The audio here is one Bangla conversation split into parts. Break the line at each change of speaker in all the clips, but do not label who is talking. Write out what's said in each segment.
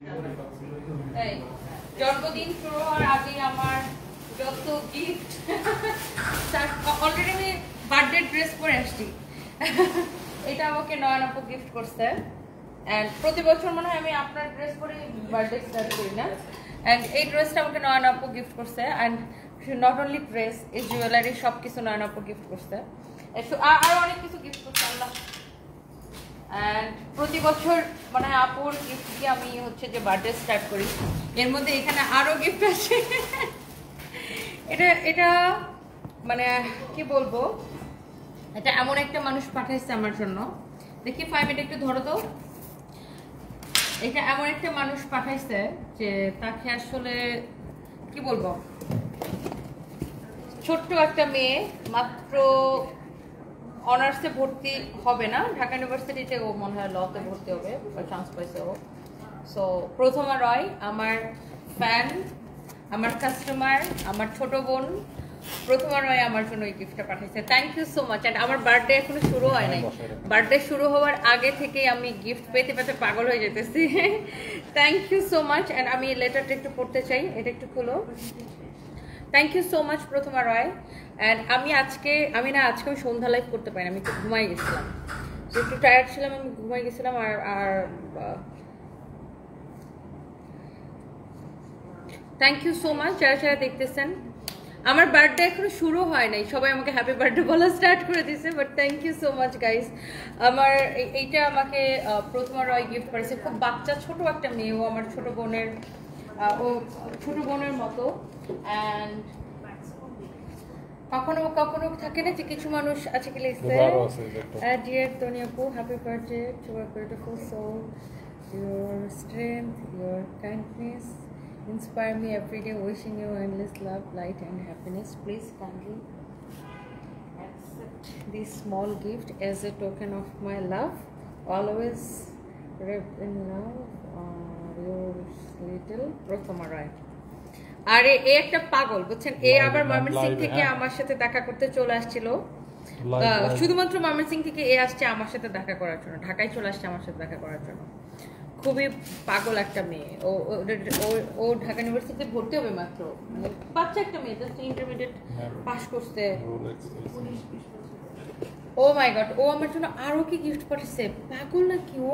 এই জন্মদিন শুরু হওয়ার আগে আমার যত গিফট অলরেডি আমি বার্থডে ড্রেস পরে আসছি। এটা আমাকে নয়ন আপু গিফট করছে এন্ড প্রতি বছর মনে হয় আমি আপনার ড্রেস পরে বার্থডে স্টার্ট করি না। এন্ড এই ড্রেসটা আমাকে নয়ন আপু গিফট করছে এন্ড নট অনলি ড্রেস, এই জুয়েলারি সবকিছু নয়ন আপু গিফট করছে। আর অনেক কিছু গিফট করছে আল্লাহ। এন্ড প্রতি বছর মানে আপুর গিফট দিয়ে আমি হচ্ছে যে বার্থডে স্টার্ট করি। এর মধ্যে এখানে আরো গিফট আছে। এটা মানে কি বলবো, এটা এমন একটা মানুষ পাঠাইছে আমার জন্য। দেখি 5 মিনিট একটু ধরো তো। এটা এমন একটা মানুষ পাঠাইছে যে তাকে আসলে কি বলবো, ছোট্ট একটা মেয়ে মাত্র অনার্সে ভর্তি হবে না, ঢাকা ইউনিভার্সিটিতে ও মনে হয় লতে ভর্তি হবে, চান্স পাইছে ও। সো প্রথমা রয় আমার ফ্যান, আমার কাস্টমার, আমার ছোট বোন প্রথমা রয় আমার জন্য এই গিফটটা পাঠিয়েছে। Thank you so much. And আমার বার্থডে এখনো শুরু হয় নাই, বার্থডে শুরু হওয়ার আগে থেকেই আমি গিফট পেতে পেতে পাগল হয়ে যেতেছি। Thank you so much. And আমি লেটারটা একটু পড়তে চাই, এটা একটু খুলো। Thank you so much Prothoma Roy. And আজকে আমি সন্ধ্যা লাইভ করতে পারি না, আমি একটু ঘুমাই গেছিলাম, একটু টায়ার্ড ছিলাম, আমি ঘুমাই গেছিলাম। আর থ্যাংক ইউ সো মাচ যারা যারা দেখতেছেন। আমার বার্থডে এখনো শুরু হয় নাই, সবাই আমাকে হ্যাপি বার্থডে বলা স্টার্ট করে দিয়েছে, but thank you so much guys. আমার এইটা আমাকে প্রথমা রয় গিফট করেছে। খুব বাচ্চা ছোট একটা মেয়ে, ও আমার ছোট বোনের মতো। অ্যান্ড কখনো কখনো থাকে না যে কিছু মানুষ আছে কি লিখছে, ডিয়ার তনি আপু happy birthday to a beautiful soul, your strength, your kindness inspire me every day, wishing you endless love, light and happiness. Please kindly accept this small gift as a token of my love, always wrapped in love, your little Prathama Roy. আরে এ একটা পাগল বুঝছেন, এ আবার ময়মনসিংহ থেকে আমার সাথে দেখা করতে চলে আসছিল। শুধুমাত্র ময়মনসিংহ থেকে এ আসছে আমার সাথে দেখা করার জন্য, ঢাকায় চলে আসছে আমার সাথে দেখা করার জন্য। খুবই পাগল একটা মেয়ে। ও ঢাকা ইউনিভার্সিটিতে ভর্তি হবে মাত্র, মানে বাচ্চা একটা মেয়ে, জাস্ট ইন্টারমিডিয়েট পাস করছে। ও মাই গড, ও আমার জন্য আরো কি গিফট পাঠিয়েছে, পাগল নাকি ও?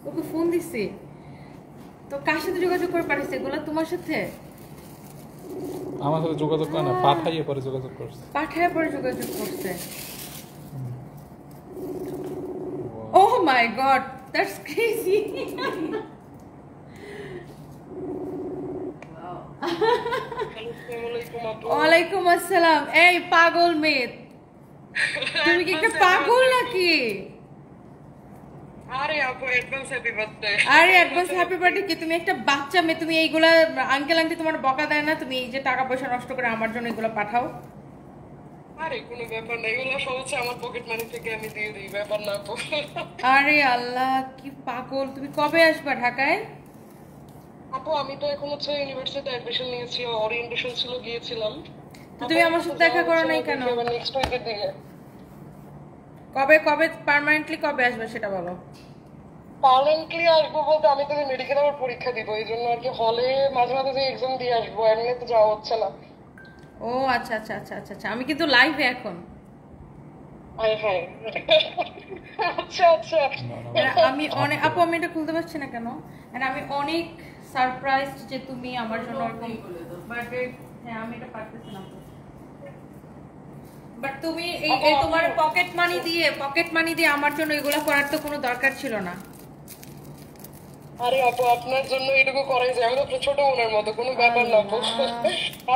ওকে ফোন দিছি তো কার সাথে যোগাযোগ করে পাঠিয়েছে? এগুলো তোমার সাথে?
আমার সাথে যোগাযোগ করে না, পাঠাইয়ে পরে যোগাযোগ করছে।
পাঠাইয়ে পরে যোগাযোগ করছে। Oh my god, that's crazy. ওয়ালাইকুম আসসালাম। এই পাগল মেয়ে, তুমি কি একটা পাগল নাকি?
আরে আপু অ্যাডভান্স হ্যাপি বার্থডে।
আরে অ্যাডভান্স হ্যাপি বার্থডে কি? তুমি একটা বাচ্চা মেয়ে, তুমি এইগুলা আঙ্কেল আন্টি তোমার বকা দেয় না? তুমি এই যে টাকা পয়সা নষ্ট করে আমার জন্য এগুলো পাঠাও।
আরে কোনো ব্যাপার না, এগুলো সব হচ্ছে আমার পকেট মানি থেকে আমি দিয়ে দিই, ব্যাপার না আপু।
আরে আল্লাহ কি পাগল। তুমি কবে আসবা ঢাকায়?
আপু আমি তো এখন হচ্ছে ইউনিভার্সিটিতে অ্যাডমিশন নিয়েছি, ওরিয়েন্টেশন ছিল, গিয়েছিলাম।
তুমি আমার সাথে দেখা করো নাই কেন?
নেক্সট উইকের দিকে।
কবে পার্মানেন্টলি কবে আসবে সেটা বলো।
পার্মানেন্টলি আসবো বলতে আমি তো মেডিকেলের পরীক্ষা দিব, এই জন্য আর কি হলে মাঝে মাঝে যে এক্সাম দিয়ে আসবো, এমনি তো যাওয়া হচ্ছে না।
ও আচ্ছা আচ্ছা আচ্ছা আচ্ছা আচ্ছা, আমি কিন্তু লাইভে এখন।
আচ্ছা আচ্ছা,
আমি অনেক আপু, আমি এটা খুলতে পারছি না কেন? আমি অনেক সারপ্রাইজড যে তুমি আমার জন্য এরকম বার্থডে। হ্যাঁ আমি এটা পারতেছি না, বাট তুমি এই তোমার পকেট মানি দিয়ে আমার জন্য এগুলো করার তো কোনো দরকার ছিল না।
আরে আপু আপনার জন্য এটুকু করাই যায়, আমি তো ছোট বোনের মতো, কোনো ব্যাপার না আপু।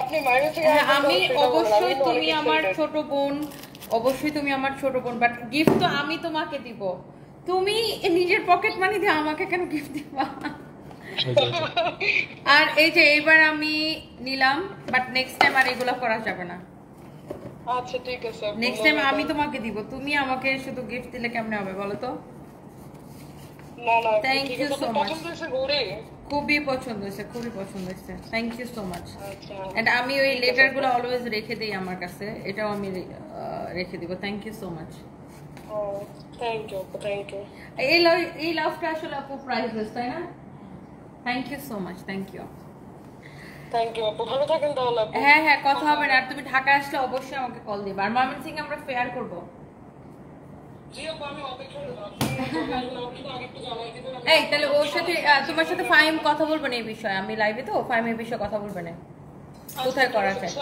আপনি মাইনে থেকে
আমি অবশ্যই তুমি আমার ছোট বোন, অবশ্যই তুমি আমার ছোট বোন, বাট গিফট তো আমি তোমাকে দিব। তুমি নিজের পকেট মানি দিয়ে আমাকে কেন গিফট দিবা? আর এই যে এইবার আমি নিলাম, বাট নেক্সট টাইম আর এগুলো করা যাবে না।
আচ্ছা ঠিক আছে,
নেক্সট টাইম আমি তোমাকে দিব, তুমি আমাকে শুধু গিফট দিলে কেমনে হবে বলো তো?
না না,
থ্যাংক ইউ সো মাচ। খুবই পছন্দ হয়েছে, thank you so much. And আমি ওই লেটারগুলো অলওয়েজ রেখে দিই আমার কাছে, এটাও আমি রেখে দিব। Thank you so much.
Thank you, thank you.
এই লাভটা আসলে আপু প্রাইসলেস, তাই না? Thank you so much, thank you.
Thank you আপু, ভালো থাকেন তাহলে আপু।
হ্যাঁ হ্যাঁ, কথা হবে না। আর তুমি ঢাকা আসলে অবশ্যই আমাকে কল দিবা। আর ময়মনসিং আমরা ফেয়ার করব।
জি আপু, আমি অপেক্ষা করব। আপনি তো আগে একটু জানাই দিবেন।
এই তাহলে ওর সাথে তোমার সাথে ফাহিম কথা বলবে না এই বিষয়ে। আমি লাইভে তো, ফাহিম এই বিষয়ে কথা বলবে না। কোথায় করা যায়?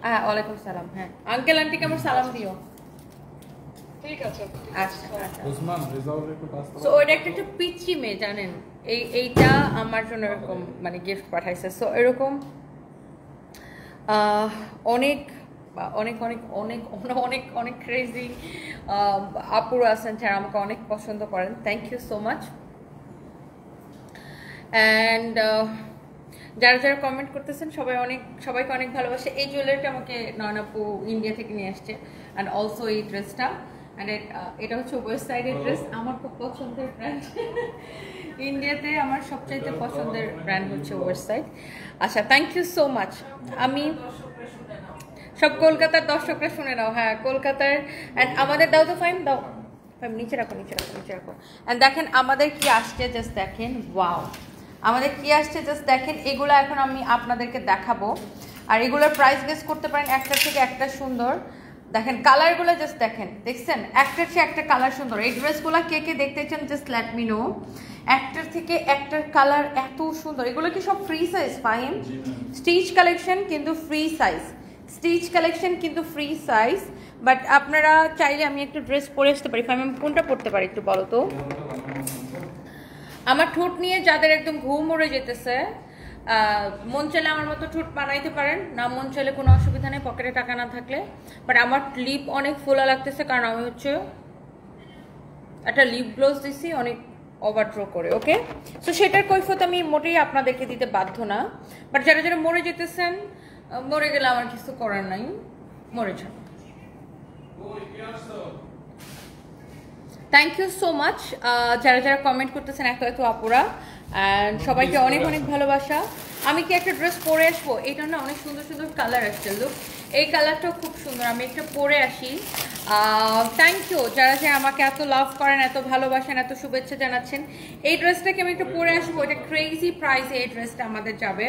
হ্যাঁ, ওয়ালাইকুম সালাম। হ্যাঁ, আঙ্কেল আন্টিকে আমার সালাম দিও।
ঠিক আছে।
আচ্ছা আচ্ছা।
ওসমান রেজাউল একটু কাজ
সো ওইটা একটা পিচ্চি মেয়ে, জানেন? এইটা আমার জন্য এরকম মানে গিফট পাঠাইছে। সো এরকম অনেক অনেক অনেক অনেক অনেক অনেক ক্রেজি আপুরা আছেন যারা আমাকে অনেক পছন্দ করেন। Thank you so much. And যারা যারা কমেন্ট করতেছেন সবাইকে অনেক ভালোবাসে। এই জুয়েলারিটা আমাকে নয়ন আপু ইন্ডিয়া থেকে নিয়ে আসছে। অ্যান্ড অলসো এই ড্রেসটা, অ্যান্ড এটা হচ্ছে ওয়েস্ট সাইডের ড্রেস। আমার খুব পছন্দের ব্র্যান্ড। ইন্ডিয়াতে আমার সবচাইতে পছন্দের ব্র্যান্ড হচ্ছে ওয়েস্ট সাইড। আচ্ছা, থ্যাংক ইউ সো মাচ। আমি সব কলকাতার দর্শকরা শুনে নাও। হ্যাঁ, কলকাতার। অ্যান্ড আমাদের দাও তো ফাইম, দাও ফাইম, নিচে রাখো নিচে রাখো নিচে রাখো। অ্যান্ড দেখেন আমাদের কি আসছে, জাস্ট দেখেন। ওয়াও, আমাদের কি আসছে জাস্ট দেখেন। এগুলো এখন আমি আপনাদেরকে দেখাবো। আর এগুলোর প্রাইস গেস করতে পারেন, একটার থেকে একটা সুন্দর। দেখেন কালারগুলো জাস্ট দেখেন, দেখছেন? একটার চেয়ে একটা কালার সুন্দর। এই ড্রেসগুলো কে কে দেখতে চান জাস্ট লেট মি নো। একটার থেকে একটার কালার এত সুন্দর। এগুলো কি সব free size Fahim? Stitch collection কিন্তু ফ্রি সাইজ, স্টিচ কালেকশন কিন্তু ফ্রি সাইজ। বাট আপনারা চাইলে আমি একটা ড্রেস পরে আসতে পারি। ফাহিম, আমি কোনটা পরতে পারি একটু বলো তো? আমার ঠোঁট নিয়ে যাদের একদম ঘুম উড়ে যেতেছে, মন চাইলে আমার মতো ঠোঁট বানাইতে পারেন, না মন চাইলে কোনো অসুবিধা নেই পকেটে টাকা না থাকলে। বাট আমার লিপ অনেক ফোলা লাগতেছে, কারণ আমি হচ্ছে একটা লিপ গ্লোজ দিছি অনেক ওভারড্র করে। ওকে, সো সেটার কৈফিয়ত আমি মোটেই আপনাদেরকে দিতে বাধ্য না। বাট যারা যারা মরে যেতেছেন, মরে গেলে আমার কিছু করার নাই, মরে যান। থ্যাংক ইউ সো মাচ যারা যারা কমেন্ট করতেছেন, এত এত আপুরা। অ্যান্ড সবাইকে অনেক অনেক ভালোবাসা। আমি কি একটা ড্রেস পরে আসবো? এটা না অনেক সুন্দর সুন্দর কালার আসছে। লুক, এই কালারটাও খুব সুন্দর। আমি একটা পরে আসি। থ্যাংক ইউ যারা যারা আমাকে এত লাভ করেন, এত ভালোবাসেন, এত শুভেচ্ছা জানাচ্ছেন। এই ড্রেসটাকে আমি একটু পরে আসবো। এটা ক্রেজি প্রাইসে এই ড্রেসটা আমাদের যাবে।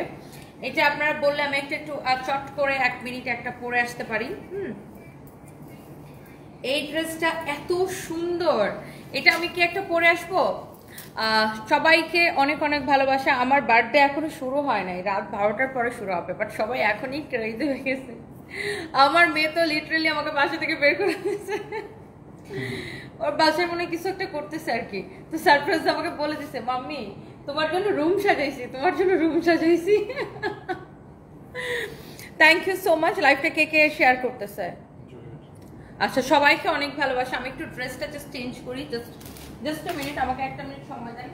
এটা আপনারা বললে আমি একটু চট করে 1 মিনিটে একটা পরে আসতে পারি। এই ড্রেসটা এত সুন্দর, এটা আমি কি একটা পরে আসবো? সবাইকে অনেক অনেক ভালোবাসা। আমার বার্থডে এখনো শুরু হয় নাই, রাত 12টার পরে শুরু হবে। বাট সবাই এখনই ক্রেজি হয়ে গেছে। আমার মেয়ে তো লিটারালি আমাকে বাসা থেকে বের করে দিয়েছে। ওর বাসায় মনে কিছু একটা করতেছে আর কি। তো সারপ্রাইজ আমাকে বলে দিছে, মাম্মি তোমার জন্য রুম সাজাইছি, তোমার জন্য রুম সাজাইছি। Thank you so much. লাইভটা কে কে শেয়ার করতেছে? আচ্ছা, সবাইকে অনেক ভালোবাসা। আমি একটু ড্রেসটা জাস্ট চেঞ্জ করি। জাস্ট আ মিনিট, আমাকে 1 মিনিট সময় দেন।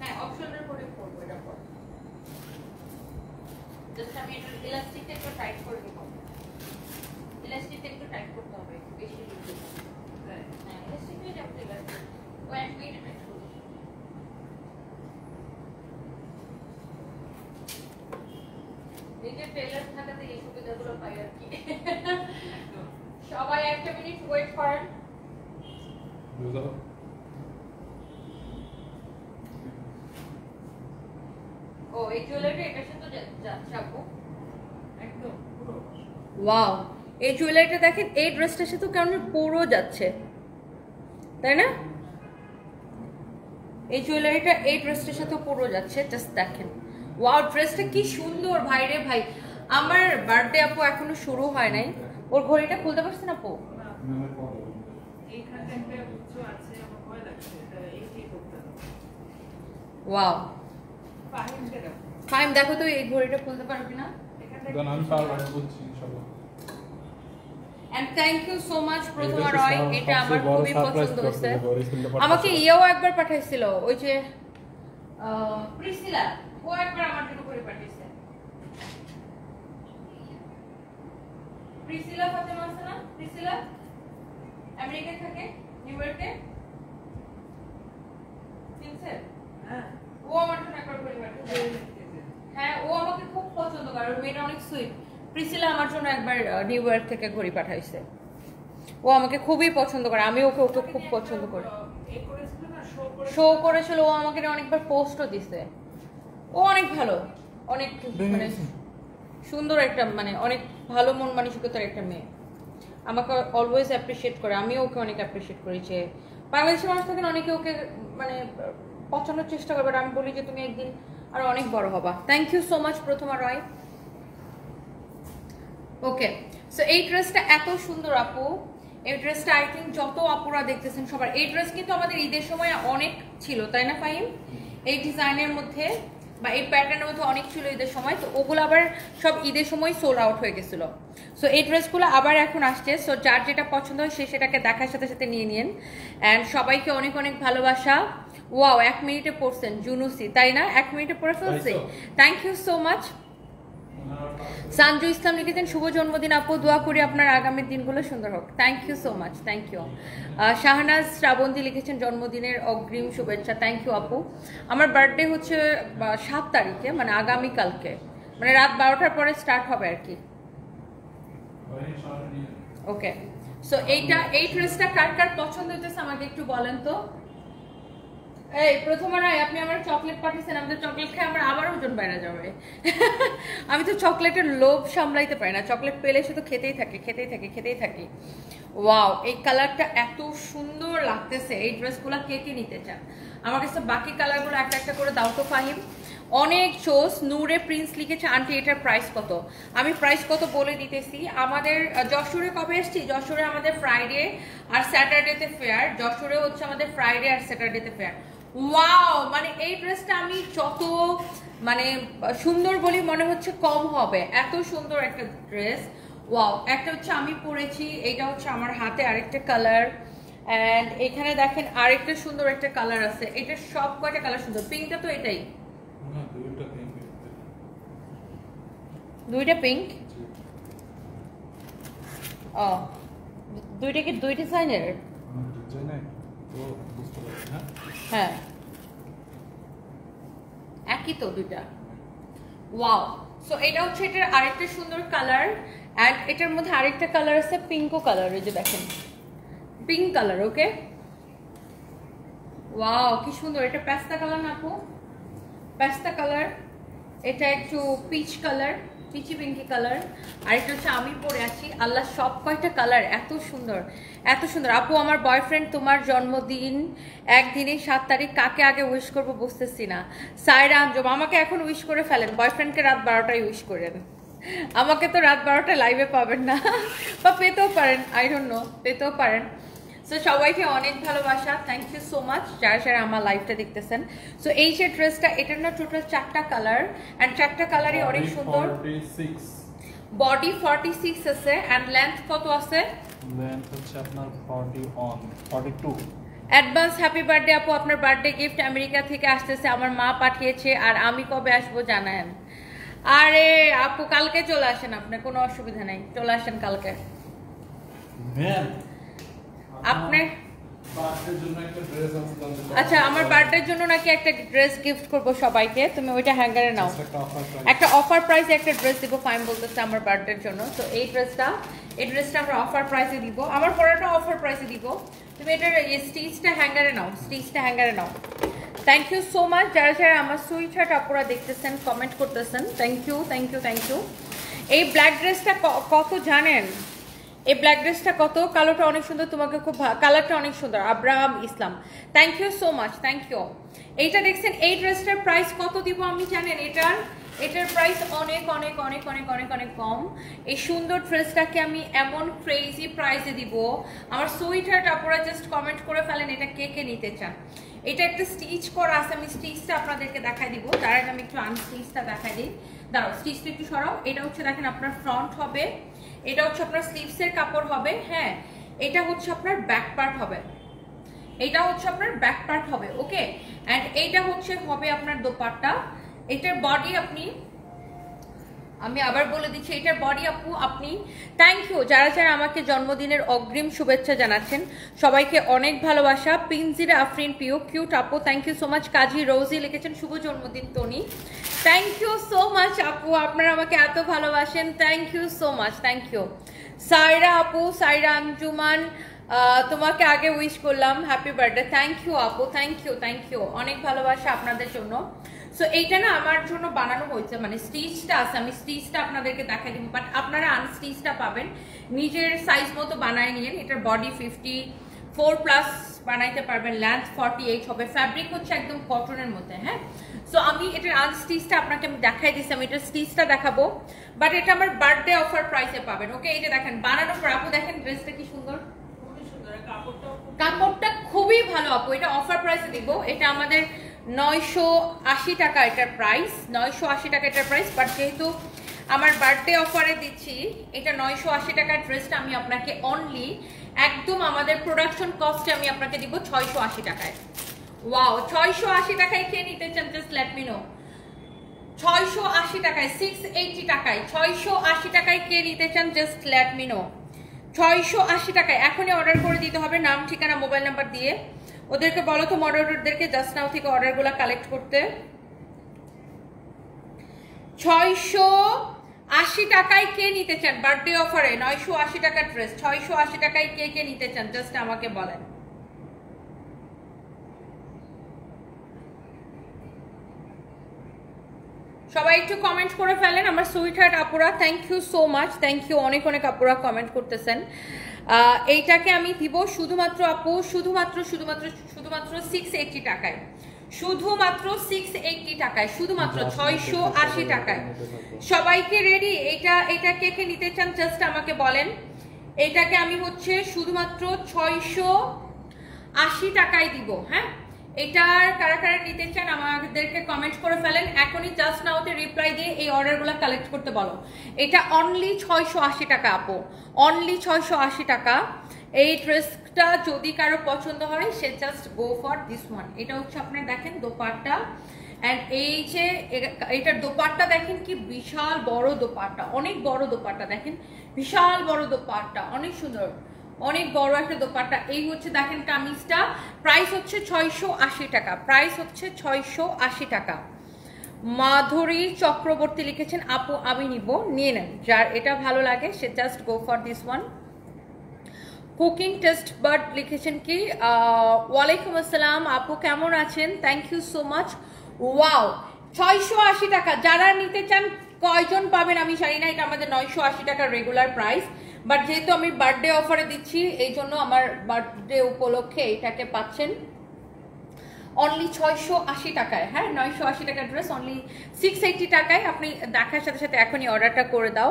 হ্যাঁ, অপশনের পরে করবো এটা পর। জাস্ট আমি এটা ইলাস্টিকটা একটু টাইট করে দিব। ইলাস্টিকটা একটু টাইট করতে হবে, বেশি দিতে হবে। হ্যাঁ, ইলাস্টিকটা যাবে ইলাস্টিক। ও 1 মিনিট টাইট করব। নিজের টেলার থাকাতে এই সুবিধাগুলো পাই আর কি। সবাই 1 মিনিট ওয়েট করেন। ও এই জুয়েলারি এটার সাথে যাচ্ছে আপু একদম পুরো। ওয়াও, এই জুয়েলারিটা দেখেন, এই ড্রেসটার সাথে কেমন পুরো যাচ্ছে, তাই না? এই জুয়েলারিটা এই ড্রেসটার সাথে পুরো যাচ্ছে, জাস্ট দেখেন। ওয়াও, ড্রেসটা কি সুন্দর ভাই রে ভাই। আমার বার্থডে আপু এখনো শুরু হয় নাই। ওর ঘড়িটা খুলতে পারছেন আপু? ওয়াও, ফাইম দেখো তো এই ঘড়িটা খুলতে পারবি না? And thank you so much প্রথমা রয়, এটা আমার খুবই পছন্দ হয়েছে। আমাকে ইয়েও একবার পাঠাইছিল, ওই যে প্রিসিলা, ও একবার আমার জন্য করে পাঠিয়েছে। প্রিসিলা ফাতেমা আছে না? প্রিসিলা আমেরিকায় থাকে, নিউ ইয়র্কে। চিনছেন? হ্যাঁ, ও আমার জন্য একবার করে পাঠিয়েছে। হ্যাঁ, ও আমাকে খুব পছন্দ করে, ওর মেয়েটা অনেক সুইট। প্রিসিলা আমার জন্য একবার নিউ ইয়র্ক থেকে ঘড়ি পাঠাইছে। ও আমাকে খুবই পছন্দ করে, আমি ওকে ওকে খুব পছন্দ করি। শো করেছিল, ও আমাকে অনেকবার পোস্টও দিছে। ও অনেক ভালো, অনেক মানে সুন্দর একটা, মানে অনেক ভালো মন মানসিকতার একটা মেয়ে, আমাকে অলওয়েজ অ্যাপ্রিসিয়েট করে, আমিও ওকে অনেক অ্যাপ্রিসিয়েট করি। যে বাংলাদেশের মানুষ থাকেন অনেকে ওকে মানে পছন্দের চেষ্টা করবে, আমি বলি যে তুমি একদিন আরো অনেক বড় হবা। Thank you so much Prothoma Roy. Okay, so এই ড্রেসটা এত সুন্দর আপু, এই ড্রেসটা আই থিঙ্ক যত আপুরা দেখতেছেন সবার, এই ড্রেস কিন্তু আমাদের ঈদের সময় অনেক ছিল, তাই না ফাহিম? এই ডিজাইনের মধ্যে বা এই প্যাটার্নের মধ্যে অনেক ছিল ঈদের সময়, তো ওগুলো আবার সব ঈদের সময় সোল্ড আউট হয়ে গেছিল। সো এই ড্রেসগুলো আবার এখন আসছে, সো যার যেটা পছন্দ হয় সে সেটাকে দেখার সাথে সাথে নিয়ে নিন। অ্যান্ড সবাইকে অনেক অনেক ভালোবাসা। ওয়াও, 1 মিনিটে পড়ছেন জুনুসি, তাই না? 1 মিনিটে পড়ে ফেলছি। Thank you so much. Sanju Islam লিখেছেন শুভ জন্মদিন আপু, দোয়া করি আপনার আগামী দিনগুলো সুন্দর হোক। Thank you so much, thank you. Shahnaz Srabanti লিখেছেন জন্মদিনের অগ্রিম শুভেচ্ছা। থ্যাংক ইউ আপু। আমার বার্থডে হচ্ছে 7 তারিখে, মানে আগামীকালকে, মানে রাত 12টার পরে স্টার্ট হবে আর কি। ওকে, সো এই ড্রেসটা কার কার পছন্দ হইতেছে আমাকে একটু বলেন তো। এই প্রথমবার আপনি আমার চকলেট পাঠিয়েছেন, আমাদের চকলেট খেয়ে আমার আবার ওজন বেড়ে যাবে। আমি তো চকলেটের লোভ সামলাইতে পারি না, চকলেট পেলে শুধু খেতেই থাকি। ওয়াও, এই কালারটা এত সুন্দর লাগতেছে। এই ড্রেসগুলো কে কে নিতে চান? আমার কাছে বাকি কালারগুলো একটা একটা করে দাও তো ফাহিম। অনেক চোস। নূরে প্রিন্স লিখেছে আন্টি এটার প্রাইস কত? আমি প্রাইস কত বলে দিতেছি। আমাদের যশোরে কবে এসছি? যশোরে আমাদের ফ্রাইডে আর স্যাটারডেতে ফেয়ার। যশোরে হচ্ছে আমাদের ফ্রাইডে আর স্যাটারডেতে ফেয়ার। ওয়াও, মানে এই ড্রেসটা আমি যত মানে সুন্দর বলি মনে হচ্ছে কম হবে, এত সুন্দর একটা ড্রেস। ওয়াও, একটা হচ্ছে আমি পরেছি, এইটা হচ্ছে আমার হাতে আরেকটা কালার, অ্যান্ড এখানে দেখেন আরেকটা সুন্দর একটা কালার আছে। এটা সব কয়টা কালার সুন্দর। পিঙ্কটা তো এটাই, দুইটা পিঙ্ক। ও, দুইটা কি দুই ডিজাইনের? হ্যাঁ, একই তো দুইটা। ওয়াও, সো এটা হচ্ছে এটার আরেকটা সুন্দর কালার, অ্যান্ড এটার মধ্যে আরেকটা কালার আছে পিঙ্কও কালার, এই যে দেখেন পিঙ্ক কালার। ওকে, ওয়াও কি সুন্দর। এটা পেস্তা কালার না আপু? পেস্তা কালার। এটা একটু peach colour, peachy pinky colour. আর এটা হচ্ছে আমি পরে আছি। আল্লাহ, সব কয়টা কালার এত সুন্দর, এত সুন্দর। আপু আমার বয়ফ্রেন্ড তোমার জন্মদিন একদিনই 7 তারিখ, কাকে আগে উইশ করবো বুঝতেছি না। সায়রা আঞ্জুম, আমাকে এখন উইশ করে ফেলেন, বয়ফ্রেন্ডকে রাত 12টায় উইশ করেন। আমাকে তো রাত 12টায় লাইভে পাবেন না, বা পেতেও পারেন, আই ডোন্ট নো, পেতেও পারেন। সো সবাইকে অনেক ভালোবাসা, থ্যাংক ইউ সো মাচ যারা যারা আমার লাইভটা দেখতেছেন। সো এই যে ড্রেসটা, এটার না টোটাল 4টা কালার, অ্যান্ড 4টা কালারই অনেক সুন্দর। বডি 46 আছে, অ্যান্ড লেন্থ কত আছে?
লেন্থ হচ্ছে আপনার 42।
অ্যাডভান্স হ্যাপি বার্থডে আপু, আপনার বার্থডে গিফট আমেরিকা থেকে আসতেছে, আমার মা পাঠিয়েছে। আর আমি কবে আসবো জানান? আরে আপু কালকে চলে আসেন, আপনার কোনো অসুবিধা নেই, চলে আসেন কালকে। আপনি আচ্ছা, আমার বার্থডের জন্য নাকি একটা ড্রেস গিফট করব সবাইকে, তুমি ওইটা হ্যাঙ্গারে নাও। একটা অফার প্রাইসে একটা ড্রেস দিব, ফাইন বলতেছে আমার বার্থডের জন্য। তো এই ড্রেসটা আমরা অফার প্রাইসে দিব, আমার পরাটা অফার প্রাইসে দিব। তুমি এটার স্টিচটা হ্যাঙ্গারে নাও, স্টিচটা হ্যাঙ্গারে নাও। থ্যাংক ইউ সো মাচ যারা যারা আমার সুইট হার্ট আপনারা দেখতেছেন, কমেন্ট করতেছেন, thank you thank you thank you. এই ব্ল্যাক ড্রেসটা কত জানেন? এই ব্ল্যাক ড্রেসটা কত? কালোটা অনেক সুন্দর, তোমাকে খুব কালারটা অনেক সুন্দর। Abraham Islam, thank you so much, thank you. এইটা দেখছেন, এই ড্রেসটার প্রাইস কত দিব আমি জানেন? এটার প্রাইস অনেক অনেক অনেক অনেক অনেক অনেক কম। এই সুন্দর ড্রেসটাকে আমি এমন ক্রেজি প্রাইসে দিব, আমার সুইট হার্ট আপনারা জাস্ট কমেন্ট করে ফেলেন এটা কে কে নিতে চান। এটা একটা স্টিচ করা আছে, আমি স্টিচটা আপনাদেরকে দেখাই দিব। তার আগে আমি একটু আনস্টিচটা দেখাই দিই, দাঁড়াও স্টিচটা একটু সরাও। এটা হচ্ছে দেখেন আপনার ফ্রন্ট হবে, এটা হচ্ছে আপনার স্লিভসের কাপড় হবে, হ্যাঁ। এটা হচ্ছে আপনার ব্যাক পার্ট হবে, এটা হচ্ছে আপনার ব্যাক পার্ট হবে, ওকে। অ্যান্ড এইটা হচ্ছে হবে আপনার দোপাট্টা। এটার বডি আমি আবার বলে দিচ্ছি, এটার বডি আপু আপনি, থ্যাংক ইউ যারা যারা আমাকে জন্মদিনের অগ্রিম শুভেচ্ছা জানাচ্ছেন, সবাইকে অনেক ভালোবাসা। পিনজিরা আফরিন পিও, কিউট আপু, থ্যাংক ইউ সো মাচ। কাজী রোজি লিখেছেন শুভ জন্মদিন Toni, thank you so much আপু, আপনারা আমাকে এত ভালোবাসেন, thank you so much, thank you. Saira আপু, সাইরা আঞ্জুমান, তোমাকে আগে উইশ করলাম হ্যাপি বার্থডে। থ্যাংক ইউ আপু, থ্যাংক ইউ, অনেক ভালোবাসা আপনাদের জন্য। সো এইটা না আমার জন্য বানানো হয়েছে, মানে স্টিচটা আছে, আমি স্টিচটা আপনাদেরকে দেখাই দিব, বাট আপনারা আনস্টিচটা পাবেন, নিজের সাইজ মতো বানায় নিন। এটার বডি 54+ বানাইতে পারবেন, লেন্থ 48 হবে, ফ্যাব্রিক হচ্ছে একদম কটনের মধ্যে। হ্যাঁ, সো আমি এটার আনস্টিচটা আপনাকে আমি দেখাই দিচ্ছি, আমি এটার স্টিচটা দেখাবো, বাট এটা আমার বার্থডে অফার প্রাইসে পাবেন। ওকে, এই যে দেখেন বানানোর পর আপু দেখেন ড্রেসটা কি সুন্দর, কাপড়টা খুবই ভালো আপু, এটা অফার প্রাইসে দিব। এটা আমাদের 980 টাকা এটার প্রাইস, 980 টাকা এটার প্রাইস, বাট যেহেতু আমার বার্থডে অফারে দিচ্ছি এটা 980 টাকার ড্রেসটা আমি আপনাকে অনলি একদম আমাদের প্রোডাকশন কস্টে আমি আপনাকে দিব 680 টাকায়। ওয়াও, 680 টাকায় কে নিতে চান জাস্ট লেট মি নো। 680 টাকায়, 680 টাকায়, 680 টাকায় কে নিতে চান জাস্ট লেট মি নো। 680 টাকায় এখনই অর্ডার করে দিতে হবে, নাম ঠিকানা মোবাইল নাম্বার দিয়ে। ওদেরকে বলো তো মডারেটরদেরকে জাস্ট নাও থেকে অর্ডারগুলো কালেক্ট করতে। 680 টাকায় কে নিতে চান বার্থডে অফারে 980 টাকার ড্রেস, 680 টাকায় কে কে নিতে চান জাস্ট আমাকে বলেন। সবাই একটু কমেন্ট করে ফেলেন আমার সুইট হার্ট আপুরা, thank you so much, thank you, অনেক অনেক আপুরা কমেন্ট করতেছেন। এইটাকে আমি দিব শুধুমাত্র আপু, শুধুমাত্র 680 টাকায়, শুধুমাত্র 680 টাকায়, শুধুমাত্র 680 টাকায়। সবাইকে রেডি? এটা কে কে নিতে চান জাস্ট আমাকে বলেন। এটাকে আমি হচ্ছে শুধুমাত্র 680 টাকায় দিব। হ্যাঁ, এটার কারা কারা নিতে চান আমাদেরকে কমেন্ট করে ফেলেন এখনই, জাস্ট নাওতে রিপ্লাই দিয়ে এই অর্ডারগুলো কালেক্ট করতে বলো। এটা অনলি 680 টাকা আপু, অনলি 680 টাকা। এই ড্রেসটা যদি কারো পছন্দ হয় সে just go for this one. এটা হচ্ছে আপনার দেখেন দোপাট্টা, এন্ড এই যে এটার দোপাট্টা দেখেন কি বিশাল বড় দোপাট্টা, অনেক বড় দোপাট্টা দেখেন, বিশাল বড় দোপাট্টা, অনেক সুন্দর, অনেক বড় একটা দোপাট্টা। এই হচ্ছে দেখেন কামিজটা, প্রাইস হচ্ছে 680 টাকা, প্রাইস হচ্ছে 680 টাকা। মাধুরী চক্রবর্তী লিখেছেন আপু আমি নিব, নিয়ে নেন, যার এটা ভালো লাগে সে just go for this one. Cooking taste bird লিখেছেন কি ওয়ালাইকুম আসসালাম আপু, কেমন আছেন? Thank you so much. Wow, 680 টাকা, যারা নিতে চান কয়জন পাবেন আমি জানি না, এটা আমাদের 980 টাকার রেগুলার প্রাইস, বাট যেহেতু আমি বার্থডে অফারে দিচ্ছি এই জন্য আমার বার্থডে উপলক্ষে এটাকে পাচ্ছেন অনলি 680 টাকায়। হ্যাঁ, 980 টাকার ড্রেস অনলি 680 টাকায়। আপনি দেখার সাথে সাথে এখনই অর্ডারটা করে দাও,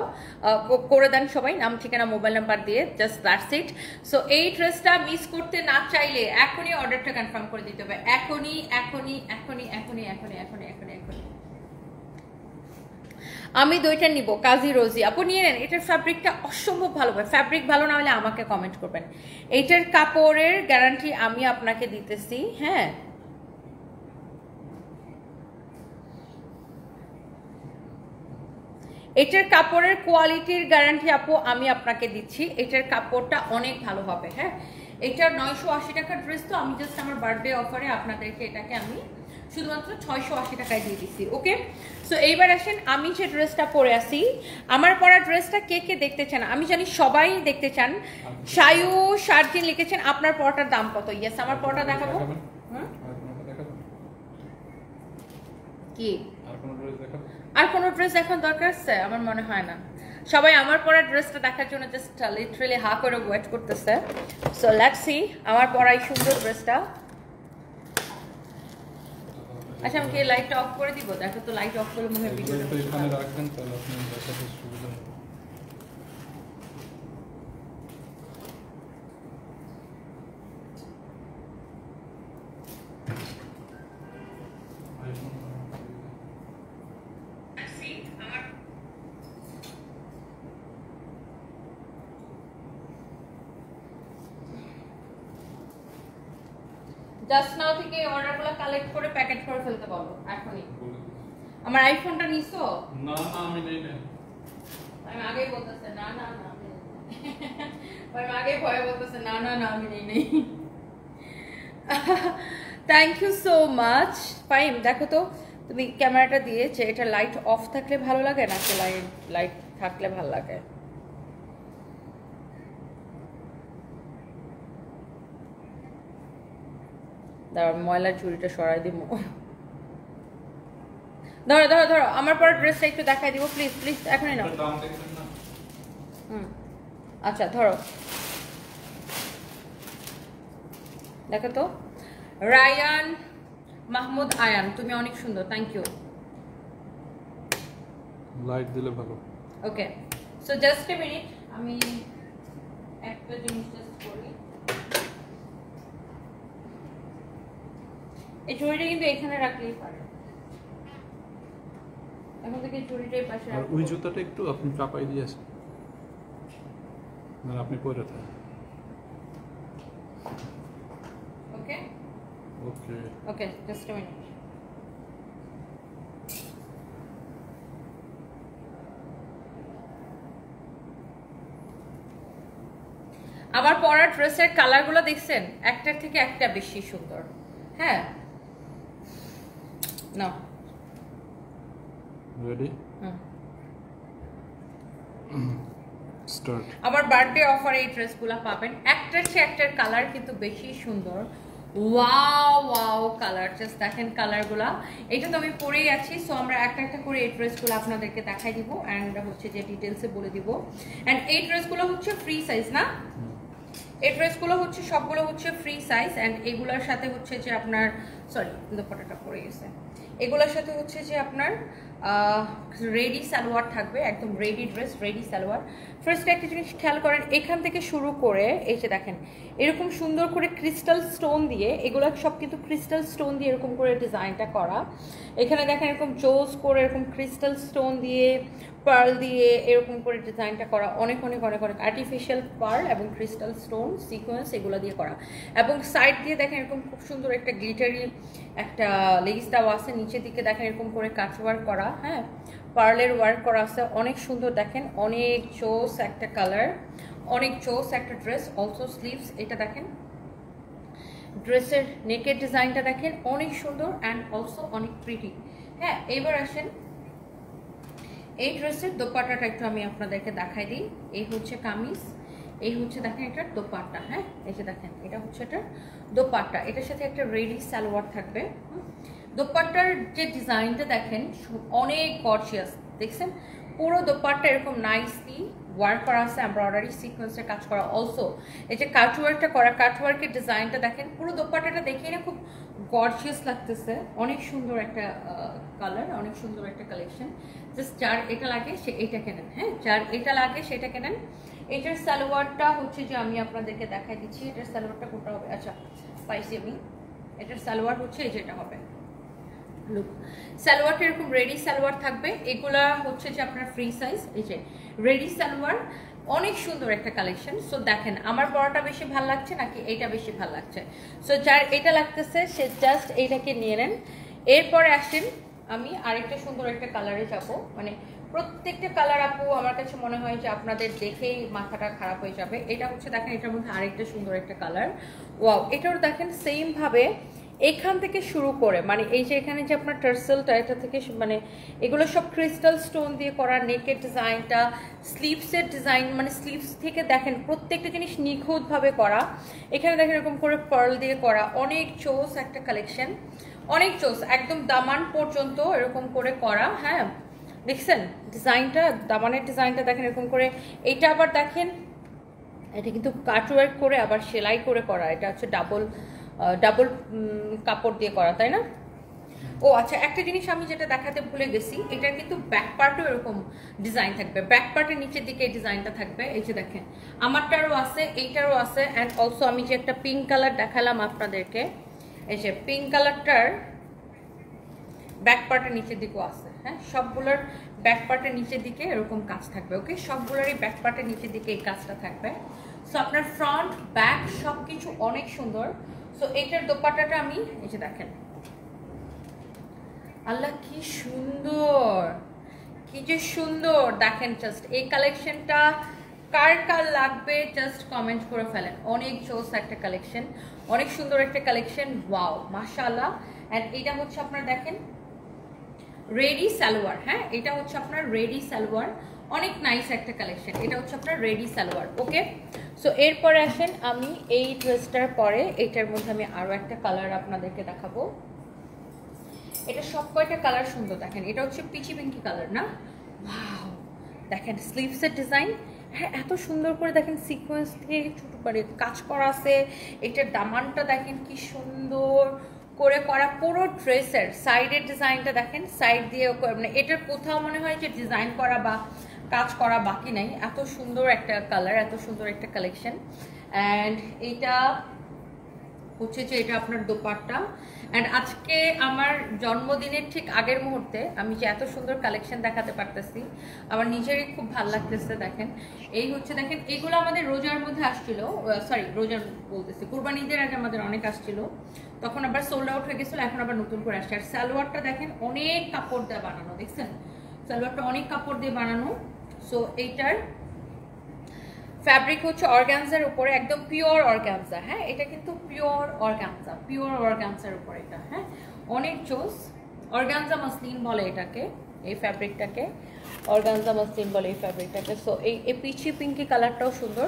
করে দেন সবাই, নাম ঠিকানা মোবাইল নাম্বার দিয়ে, জাস্ট দ্যাটস ইট। সো এই ড্রেসটা মিস করতে না চাইলে এখনই অর্ডারটা কনফার্ম করে দিতে হবে, এখনই এখনই এখনই এখনই এখনই এখনই এখনই এখনই। আমি দুইটা নিব, কাজী রোজি আপু নিয়ে নেন। এটার ফ্যাব্রিকটা অসম্ভব ভালো, ফ্যাব্রিক ভালো না হলে আমাকে কমেন্ট করবেন। এইটার কাপড়ের গ্যারান্টি আমি আপনাকে দিতেছি। হ্যাঁ, এটার কাপড়ের কোয়ালিটির গ্যারান্টি আপু আমি আপনাকে দিচ্ছি, এটার কাপড়টা অনেক ভালো হবে। হ্যাঁ, এটার 980 টাকার ড্রেস, তো আমি জাস্ট আমার বার্থডে অফারে আপনাদেরকে এটাকে আমি শুধুমাত্র 680 টাকায় দিয়ে দিচ্ছি। ওকে, সো এইবার আসেন আমি যে ড্রেসটা পরে আসি, আমার পরা ড্রেসটা কে কে দেখতে চান? আমি জানি সবাই দেখতে চান। সায়ু শারজিন লিখেছেন আপনার পরাটার দাম কত? ইয়েস, আমার পরাটা দেখাবো। কি আর কোনো ড্রেস এখন দরকার আছে? আমার মনে হয় না। সবাই আমার পরা ড্রেসটা দেখার জন্য জাস্ট লিটারালি হা করে ওয়েট করতেছে। সো লেটস সি আমার পরা এই সুন্দর ড্রেসটা। আচ্ছা, আমি কি লাইটটা অফ করে দিব? দেখো তো, লাইট অফ করে মনে হয় ভিডিওটা এখানে রাখবেন তাহলে আপনি দেখাতে সুবিধা হবে। জাস্ট নাও থেকে অর্ডারগুলো কালেক্ট করে প্যাকেট করে ফেলতে বলো এখনই। আমার আইফোনটা নিছো? না না আমি নেই না, আমি আগেই বলতেছে না না না, আমি আগেই ভয় বলতেছে না না না আমি নেই নেই। Thank you so much. Faim, দেখো তো তুমি ক্যামেরাটা দিয়েছে, এটা লাইট অফ থাকলে ভালো লাগে নাকি লাইট থাকলে ভালো লাগে? দাঁড়াও ময়লার ঝুড়িটা সরাই দিব। ধরো ধরো ধরো আমার পর ড্রেসটা একটু দেখাই দিব প্লিজ প্লিজ, এখনই নাও। আচ্ছা ধরো, দেখো তো। রায়ান মাহমুদ আয়ান, তুমি অনেক সুন্দর, থ্যাংক ইউ।
লাইট দিলে ভালো।
ওকে, সো জাস্ট এ মিনিট, আমি একটা জিনিস জাস্ট করি। এই চুড়িটা কিন্তু এখানে রাখলেই পারে, এখন থেকে চুড়িটাই পাশে
আর ওই জুতাটা একটু আপনি চাপাই দিয়ে আসেন, মানে আপনি পরে থাকেন।
ওকে
ওকে
ওকে, জাস্ট এ মিনিট। আমার পরা ড্রেসের কালারগুলো দেখছেন, একটার থেকে একটা বেশি সুন্দর। হ্যাঁ না
রেডি স্টার্ট।
আমার বার্থডে অফারে এই ড্রেসগুলো পাবেন, একটার চেয়ে একটার কালার কিন্তু বেশি সুন্দর। ওয়াও ওয়াও কালার, জাস্ট দেখেন কালারগুলা। এটা তো আমি পরেই আছি, সো আমরা একটা একটা করে এই ড্রেসগুলো আপনাদেরকে দেখাই দিব অ্যান্ড হচ্ছে যে ডিটেলসে বলে দিব। অ্যান্ড এই ড্রেসগুলো হচ্ছে ফ্রি সাইজ না, এই ড্রেসগুলো হচ্ছে সবগুলো হচ্ছে ফ্রি সাইজ। অ্যান্ড এগুলোর সাথে হচ্ছে যে আপনার, সরি দোপাট্টাটা পড়ে গেছে, এগুলোর সাথে হচ্ছে যে আপনার রেডি সালোয়ার থাকবে, একদম রেডি ড্রেস, রেডি সালোয়ার। ফার্স্টে একটা জিনিস খেয়াল করেন, এখান থেকে শুরু করে এই যে দেখেন এরকম সুন্দর করে ক্রিস্টাল স্টোন দিয়ে, এগুলো সব কিন্তু ক্রিস্টাল স্টোন দিয়ে এরকম করে ডিজাইনটা করা। এখানে দেখেন এরকম জোস করে এরকম ক্রিস্টাল স্টোন দিয়ে, পার্ল দিয়ে এরকম করে ডিজাইনটা করা, অনেক অনেক অনেক অনেক আর্টিফিশিয়াল পার্ল এবং ক্রিস্টাল স্টোন সিকোয়েন্স এগুলো দিয়ে করা। এবং সাইড দিয়ে দেখেন এরকম খুব সুন্দর একটা গ্লিটারি একটা লেস দেওয়া আছে, নিচের দিকে দেখেন এরকম করে কাজ ওয়ার্ক করা, হ্যাঁ পার্লের ওয়ার্ক করা আছে, অনেক সুন্দর দেখেন, অনেক চোস একটা কালার, অনেক চোস একটা ড্রেস। অলসো স্লিভস, এটা দেখেন ড্রেসের নেকের ডিজাইনটা দেখেন অনেক সুন্দর অ্যান্ড অলসো অনেক প্রিটি। হ্যাঁ এবার আসেন এই ড্রেসের দোপাট্টাটা একটু আমি আপনাদেরকে দেখাই দিই। এই হচ্ছে কামিজ, এই হচ্ছে দেখেন এটার দোপাট্টা। হ্যাঁ এই যে দেখেন এটা হচ্ছে এটার দোপাট্টা, এটার সাথে একটা রেডি সালোয়ার থাকবে। দোপাট্টার যে ডিজাইনটা দেখেন অনেক গর্জিয়াস, দেখছেন পুরো দোপাট্টা এরকম নাইসলি ওয়ার্ক করা আছে, এমব্রয়ডারি সিকোয়েন্সের কাজ করা। অলসো এই যে কাটওয়ার্কটা করা, কাটওয়ার্কের ডিজাইনটা দেখেন, পুরো দোপাট্টাটা দেখে না খুব গর্জিয়াস লাগতেছে, অনেক সুন্দর একটা কালার, অনেক সুন্দর একটা কালেকশন। জাস্ট যার এটা লাগে সে এটা কেনেন, হ্যাঁ যার এটা লাগে সেটা কেনেন। এটার সালোয়ারটা হচ্ছে যে আমি আপনাদেরকে দেখাই দিচ্ছি, এটার সালোয়ারটা কোনটা হবে, আচ্ছা পাইছি আমি। এটার সালোয়ার হচ্ছে এই যেটা হবে, লুক সালোয়ারটা এরকম রেডি সালোয়ার থাকবে। এগুলা হচ্ছে যে আপনার ফ্রি সাইজ, এই যে রেডি সালোয়ার, অনেক সুন্দর একটা কালেকশন। সো দেখেন আমার পরাটা বেশি ভালো লাগছে নাকি এইটা বেশি ভালো লাগছে, সো যার এটা লাগতেছে সে জাস্ট এইটাকে নিয়ে নেন। এরপরে আসেন আমি আরেকটা সুন্দর একটা কালারে যাব, মানে প্রত্যেকটা কালার আপু আমার কাছে মনে হয় যে আপনাদের দেখেই মাথাটা খারাপ হয়ে যাবে। এটা হচ্ছে দেখেন এটার মধ্যে আরেকটা সুন্দর একটা কালার, ওয়াও এটাও দেখেন সেম ভাবে এখান থেকে শুরু করে, মানে এই যে এখানে যে আপনার টার্সেলটা এটা থেকে মানে এগুলো সব ক্রিস্টাল স্টোন দিয়ে করা, নেকের ডিজাইনটা, স্লিভসের ডিজাইন, মানে স্লিভস থেকে দেখেন প্রত্যেকটা জিনিস নিখুঁতভাবে করা। এখানে দেখেন এরকম করে পার্ল দিয়ে করা, অনেক চোস একটা কালেকশন, অনেক চোস, একদম দামান পর্যন্ত এরকম করে করা। হ্যাঁ দেখছেন ডিজাইনটা, দামানের ডিজাইনটা দেখেন এরকম করে। এটা আবার দেখেন এটা কিন্তু কাটওয়ার্ক করে আবার সেলাই করে করা, এটা হচ্ছে ডাবল কাপড় দিয়ে করা, তাই না? ও আচ্ছা একটা জিনিস আমি যেটা দেখাতে ভুলে গেছি, এটার কিন্তু ব্যাক পার্টও এরকম ডিজাইন থাকবে, ব্যাক পার্টের নিচের দিকে এই ডিজাইনটা থাকবে। এই যে দেখেন আমারটারও আছে, এইটারও আছে। অ্যান্ড অলসো আমি যে একটা পিঙ্ক কালার দেখালাম আপনাদেরকে, এই যে পিঙ্ক কালারটার ব্যাক পার্টের নিচের দিকেও আছে। হ্যাঁ সবগুলোর ব্যাক পার্টের নিচের দিকে এরকম কাজ থাকবে, ওকে সবগুলোরই ব্যাক পার্টের নিচের দিকে এই কাজটা থাকবে। সো আপনার ফ্রন্ট ব্যাক সব কিছু অনেক সুন্দর। সো এইটার দোপাট্টাটা আমি এই যে দেখেন, আল্লাহ কি সুন্দর, কি যে সুন্দর দেখেন। জাস্ট এই কালেকশনটা কার কার লাগবে জাস্ট কমেন্ট করে ফেলেন, অনেক জোস একটা কালেকশন, অনেক সুন্দর একটা কালেকশন, ওয়াও মাশাআল্লাহ। এন্ড এটা হচ্ছে আপনার দেখেন রেডি সালোয়ার, হ্যাঁ এটা হচ্ছে আপনার রেডি সালোয়ার, অনেক নাইস একটা কালেকশন। এটা হচ্ছে আপনার রেডি সালোয়ার, ওকে সো এরপরে আসেন আমি এই ড্রেসটার পরে এইটার মধ্যে আমি আরও একটা কালার আপনাদেরকে দেখাবো। এটা সব কয়টা কালার সুন্দর দেখেন, এটা হচ্ছে পিচি পিঙ্কি কালার না? ওয়াও, দেখেন স্লিভসের ডিজাইন, হ্যাঁ এত সুন্দর করে দেখেন সিকোয়েন্স দিয়ে ছোট করে কাজ করা আছে। এটার দামানটা দেখেন কি সুন্দর করে করা, পুরো ড্রেসের সাইডের ডিজাইনটা দেখেন, সাইড দিয়ে মানে এটার কোথাও মনে হয় যে ডিজাইন করা বা কাজ করা বাকি নাই। এত সুন্দর একটা কালার, এত সুন্দর একটা কালেকশন। অ্যান্ড এইটা হচ্ছে যে এটা আপনার দোপাট্টা। অ্যান্ড আজকে আমার জন্মদিনের ঠিক আগের মুহূর্তে আমি যে এত সুন্দর কালেকশন দেখাতে পারতেছি আমার নিজেরই খুব ভালো লাগতেছে। দেখেন এই হচ্ছে, দেখেন এগুলো আমাদের রোজার মধ্যে আসছিল, সরি রোজার বলতেছি কুরবানি ঈদের আগে আমাদের অনেক আসছিল, তখন আবার সোল্ড আউট হয়ে গেছিলো, এখন আবার নতুন করে আসছে। আর সালোয়ারটা দেখেন অনেক কাপড় দিয়ে বানানো, দেখছেন সালোয়ারটা অনেক কাপড় দিয়ে বানানো। সো এইটার ফ্যাব্রিক হচ্ছে অর্গানজার উপরে, একদম পিওর অর্গানজা। হ্যাঁ এটা কিন্তু পিওর অর্গানজা, পিওর অর্গানজার উপরে এটা। হ্যাঁ অনেক জোস, অর্গানজা মাসলিন বলে এটাকে, এই ফ্যাব্রিকটাকে অর্গানজা মাসলিন বলে এই ফ্যাব্রিকটাকে। সো এই পিচি পিঙ্কি কালারটাও সুন্দর।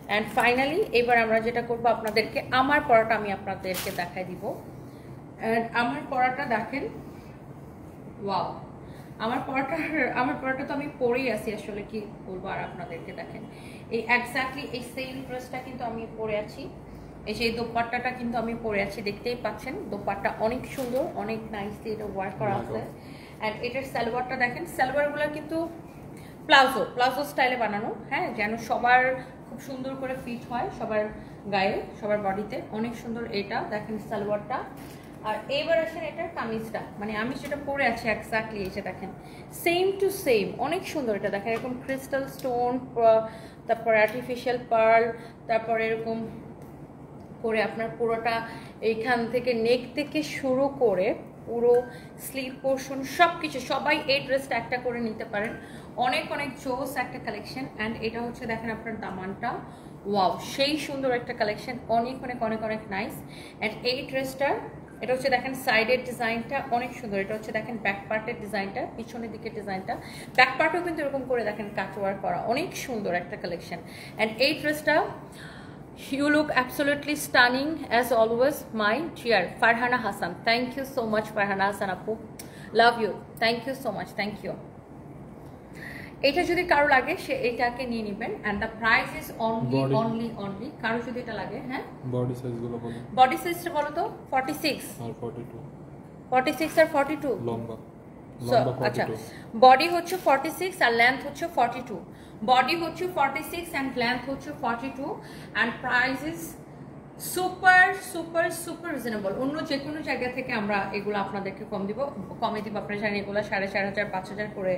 অ্যান্ড ফাইনালি এবার আমরা যেটা করবো আপনাদেরকে আমার পরাটা আমি আপনাদেরকে দেখাই দিব। অ্যান্ড আমার পরাটা দেখেন, ওয়াও, আমার পরাটা তো আমি পরেই আছি, আসলে কি বলবো আর আপনাদেরকে। দেখেন এই এক্স্যাক্টলি এই সেম ড্রেসটা কিন্তু আমি পরে আছি, এই সেই দোপাট্টাটা কিন্তু আমি পরে আছি, দেখতেই পাচ্ছেন দোপাট্টা অনেক সুন্দর, অনেক নাইসলি এটা ওয়ার্ক করা আছে। অ্যান্ড এটার সালোয়ারটা দেখেন, সালোয়ারগুলো কিন্তু প্লাজো স্টাইলে বানানো, হ্যাঁ যেন সবার খুব সুন্দর করে ফিট হয়, সবার গায়ে সবার বডিতে অনেক সুন্দর। এটা দেখেন সালোয়ারটা। আর এইবার আসেন এটার কামিজটা, মানে আমি যেটা পরে আছি এক্স্যাক্টলি এই যে দেখেন সেম টু সেম, অনেক সুন্দর। এটা দেখেন এরকম ক্রিস্টাল স্টোন, তারপরে আর্টিফিশিয়াল পার্ল, তারপরে এরকম করে আপনার পুরোটা এইখান থেকে নেক থেকে শুরু করে পুরো স্লিভ পোর্শন সব কিছু, সবাই এই ড্রেসটা একটা করে নিতে পারেন। অনেক অনেক জোস একটা কালেকশন। অ্যান্ড এটা হচ্ছে দেখেন আপনার দামানটা, ওয়াও সেই সুন্দর একটা কালেকশন, অনেক অনেক অনেক অনেক নাইস। অ্যান্ড এই ড্রেসটা এটা হচ্ছে দেখেন সাইডের ডিজাইনটা অনেক সুন্দর। এটা হচ্ছে দেখেন ব্যাক পার্টের ডিজাইনটা, পিছনের দিকের ডিজাইনটা, ব্যাক পার্টও কিন্তু এরকম করে দেখেন কাটওয়ার্ক করা, অনেক সুন্দর একটা কালেকশন। অ্যান্ড এই ড্রেসটা you look absolutely stunning as always, my dear Farhana Hassan. Thank you so much Farhana Hassan apu, love you, thank you so much, thank you. এটা যদি কারো লাগে সে এটাকে নিয়ে নেবেন। And the price is only কারো যদি এটা লাগে। হ্যাঁ
বডি সাইজগুলো বলো,
বডি সাইজটা বলো তো। 46
আর 42,
46 আর 42
লম্বা
আচ্ছা বডি হচ্ছে 46 আর লেন্থ হচ্ছে 42, বডি হচ্ছে 46 এন্ড লেন্থ হচ্ছে 42। And price is super super super reasonable. অন্য যে কোনো জায়গা থেকে আমরা এগুলো আপনাদেরকে কমে দিব। আপনারা জানেন এগুলো 4,500 5,000 করে।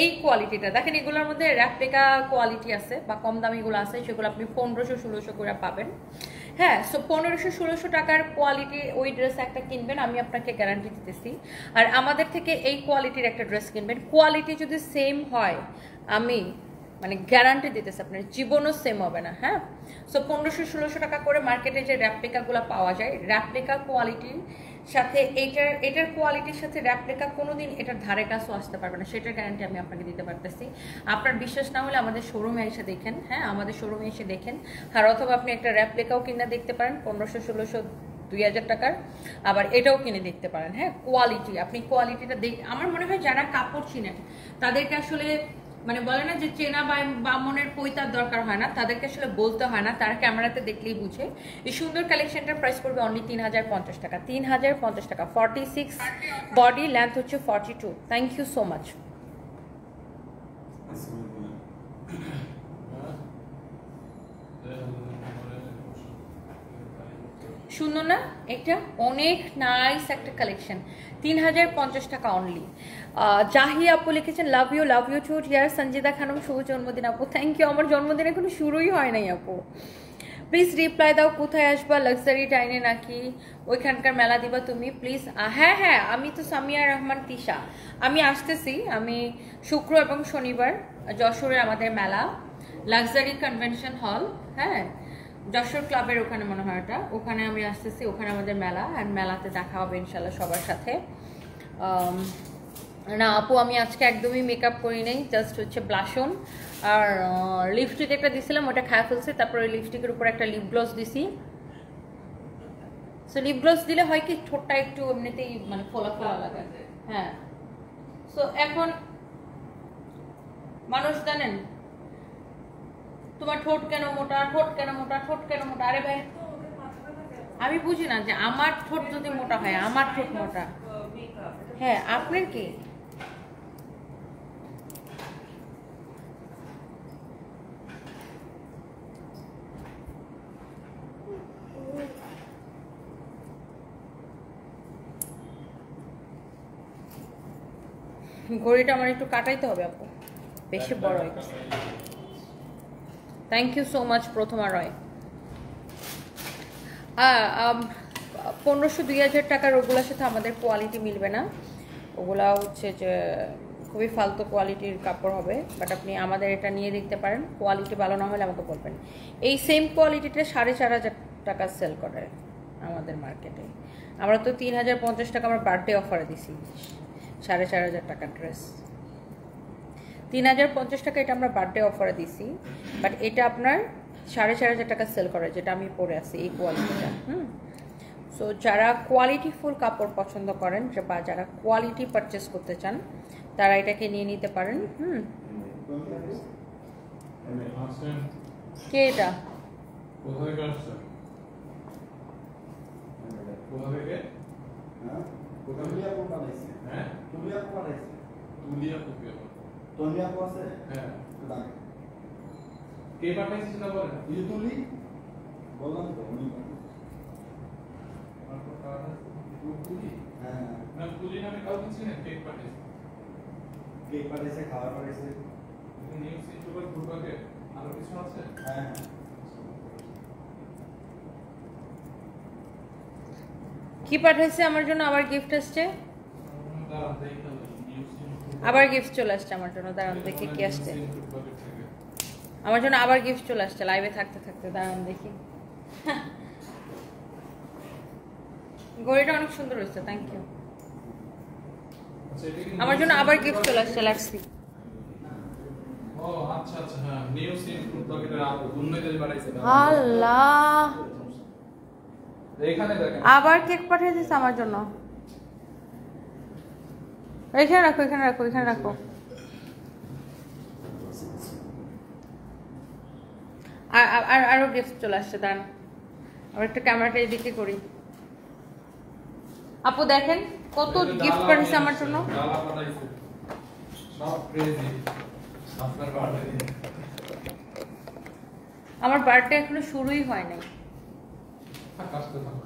এই কোয়ালিটিটা দেখেন, এগুলোর মধ্যে রেপ্লিকা কোয়ালিটি আছে বা কম দামিগুলো আছে, সেগুলো আপনি 1500-1600 করে পাবেন। হ্যাঁ সো 1500-1600 টাকার কোয়ালিটি ওই ড্রেস একটা কিনবেন, আমি আপনাকে গ্যারান্টি দিতেছি। আর আমাদের থেকে এই কোয়ালিটির একটা ড্রেস কিনবেন, কোয়ালিটি যদি সেম হয় আমি মানে গ্যারান্টি দিতেছে আপনার জীবনও সেম হবে না। হ্যাঁ সো 1500-1600 টাকা করে মার্কেটে যে র্যাপ্লিকাগুলো পাওয়া যায়, র্যাপ্লিকা কোয়ালিটির সাথে এটার কোয়ালিটির সাথে র্যাপ্লিকা কোনোদিন এটার ধারে কাছেও আসতে পারবে না, সেটার গ্যারান্টি আমি আপনাকে দিতে পারতেছি। আপনার বিশ্বাস না হলে আমাদের শোরুমে এসে দেখেন। হ্যাঁ আমাদের শোরুমে এসে দেখেন। আর অথবা আপনি একটা র্যাপ্লিকাও কিনে দেখতে পারেন 1500-1600-2000 টাকার, আবার এটাও কিনে দেখতে পারেন। হ্যাঁ কোয়ালিটি, আপনি কোয়ালিটিটা আমার মনে হয় যারা কাপড় চিনেন তাদেরকে আসলে মানে বলে না যে চেনা বামনের পৈতার দরকার হয় না, তাদেরকে আসলে বলতে হয় না, তারা ক্যামেরাতে দেখলেই বুঝে। এই সুন্দর কালেকশনটার প্রাইস পড়বে অনলি 3050 টাকা, 3050 টাকা। 46 বডি, লেন্থ হচ্ছে 42। Thank you so much. সুন্দর না? এটা অনেক নাইস একটা কালেকশন, 3050 টাকা অনলি। জাহিয়া আপু লিখেছেন love you too dear Sanjida Khanam, শুভ জন্মদিন আপু। Thank you. আমার জন্মদিন এখনো শুরুই হয় নাই আপু, প্লিজ রিপ্লাই দাও। কোথায় আসবা? লাক্সারি ডাইনে নাকি ওইখানকার মেলা দিবা তুমি প্লিজ? হ্যাঁ হ্যাঁ আমি তো সামিয়া রহমান তিশা, আমি আসতেছি। আমি শুক্র এবং শনিবার যশোরে আমাদের মেলা, লাক্সারি কনভেনশন হল, হ্যাঁ যশোর ক্লাবের ওখানে মনে হয় ওটা, ওখানে আমি আসতেছি। ওখানে আমাদের মেলা, অ্যান্ড মেলাতে দেখা হবে ইনশাল্লাহ সবার সাথে। না আপু, আমি আজকে একদমই মেকআপ করি নাই, জাস্ট হচ্ছে ব্লাশন আর লিপস্টিক একটা দিছিলাম, ওটা খায় ফেলছে। তারপরে ওই লিপস্টিকের উপর একটা লিপ গ্লস দিছি। সো লিপ গ্লস দিলে হয় কি ঠোঁটটা একটু এমনিতেই মানে ফোলা ফোলা লাগে। হ্যাঁ, সো এখন মানুষ জানেন তোমার ঠোঁট কেন মোটা, ঠোঁট কেন মোটা, ঠোঁট কেন মোটা। আরে ভাই, আমি বুঝি না যে আমার ঠোঁট যদি মোটা হয়, আমার ঠোঁট মোটা, হ্যাঁ আপনার কি? ঘড়িটা আমার একটু কাটাইতে হবে আপু, বেশি বড় হয়ে গেছে। Thank you so much Prothoma রয়। 1500-2000 টাকার ওগুলোর সাথে আমাদের কোয়ালিটি মিলবে না, ওগুলা হচ্ছে যে খুবই ফালতু কোয়ালিটির কাপড় হবে। বাট আপনি আমাদের এটা নিয়ে দেখতে পারেন, কোয়ালিটি ভালো না হলে আমাকে বলবেন। এই সেম কোয়ালিটিটা 4500 টাকা সেল করে আমাদের মার্কেটে। আমরা তো 3050 টাকা আমার বার্থডে অফারে দিছি 4500 টাকার ড্রেস। 3050 টাকা এটা আমরা বার্থডে অফারে দিছি, বাট এটা আপনার 4500 টাকা সেল করে, যেটা আমি পরে আছি এই কোয়ালিটিটা। সো যারা কোয়ালিটিফুল কাপড় পছন্দ করেন বা যারা কোয়ালিটি পারচেস করতে চান, তারা এটাকে নিয়ে নিতে পারেন। কে এটা?
কে পাঠাইছিস না বলেন?
তুলি বললাম তো উনি কেক পাঠাইছে, খাবার পাঠাইছে।
আরো কিছু আছে?
হ্যাঁ
কি পাঠাইছে আমার জন্য? আবার গিফট আসছে, আবার গিফট চলে আসছে আমার জন্য। দাঁড়ান দেখি কি আসছে আমার জন্য। আবার গিফট চলে আসছে লাইভে থাকতে থাকতে। দাঁড়ান দেখি। ঘড়িটা অনেক সুন্দর হয়েছে, থ্যাংক ইউ। আমার জন্য আবার গিফট চলে আসছে, লেটস সি।
ও আচ্ছা আচ্ছা, হ্যাঁ নিউ সিম ফুড প্যাকেটের আপু দুর্নীতি বাড়াইছে।
আল্লাহ,
এখানে দেখেন
আবার কেক পাঠিয়ে দিছে আমার জন্য। এখানে রাখো, এখানে রাখো, এখানে রাখো। আর আরো গিফট চলে আসছে, দাঁড়ান আবার একটু ক্যামেরাটা এদিকে করি। আপু দেখেন কত গিফট পাঠিয়েছে আমার জন্য।
সব ক্রেজি আপনার বার্থডে।
আমার বার্থডে এখনো শুরুই হয় নাই।
কাজতে থাক।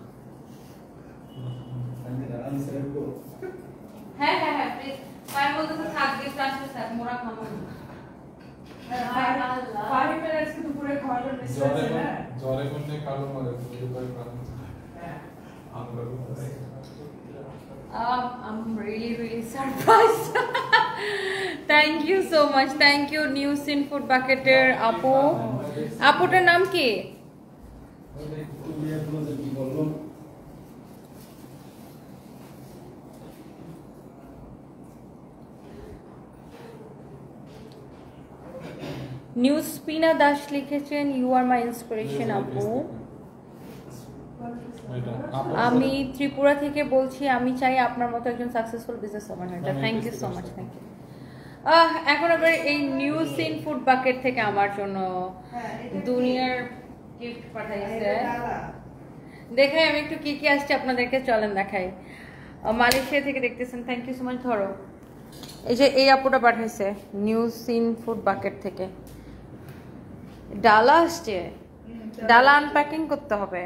হ্যাঁ হ্যাঁ হ্যাঁ প্লিজ। পাই বলতে তো থাক, গিফট আসছে স্যার, মোরা খাবো না।
জলে কোনে কালো মারে দুপুরে কালো।
I'm really surprised. Thank you so much. Thank you New Sin Food Bucketer আপু। আপুটার নাম কি? নিউজপিনা দাস লিখেছেন, ইউ আর মাই ইন্সপিরেশন আপু। আমি ত্রিপুরা থেকে বলছি, আমি চাই আপনার মতো একজন সাকসেসফুল বিজনেস ওম্যান হয়ে যায়। Thank you so much, thank you. এখন আবার এই নিউ সিন ফুড বাকেট থেকে আমার জন্য দুনিয়ার গিফট পাঠাইছে। দেখাই আমি একটু কি কি আসছে আপনাদেরকে, চলেন দেখাই। মালয়েশিয়া থেকে দেখতেছেন, থ্যাংক ইউ সো মাচ। ধরো এই যে এই আপুটা পাঠাইছে নিউ সিন ফুড বাকেট থেকে। ডালা আসছে, ডালা আনপ্যাকিং করতে হবে।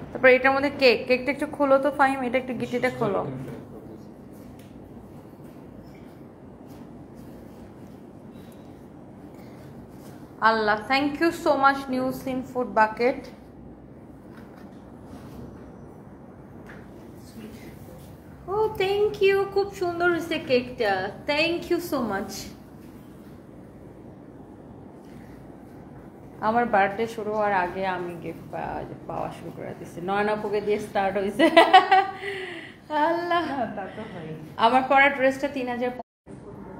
তারপর এটার মধ্যে কেকটা একটু খোলো তো ফাহিম, এটা একটু গিটিটা খোলো। আল্লাহ, thank you so much new scene food bucket. ও থ্যাংক ইউ, খুব সুন্দর হয়েছে কেকটা, থ্যাংক ইউ সো মাচ। আমার বার্থডে শুরু হওয়ার আগে আমি গিফট পাওয়া শুরু করে দিচ্ছি। নয়নাপুকে দিয়ে স্টার্ট হয়েছে। আল্লাহ,
তা তো হয়।
আমার পরা ড্রেসটা 3000।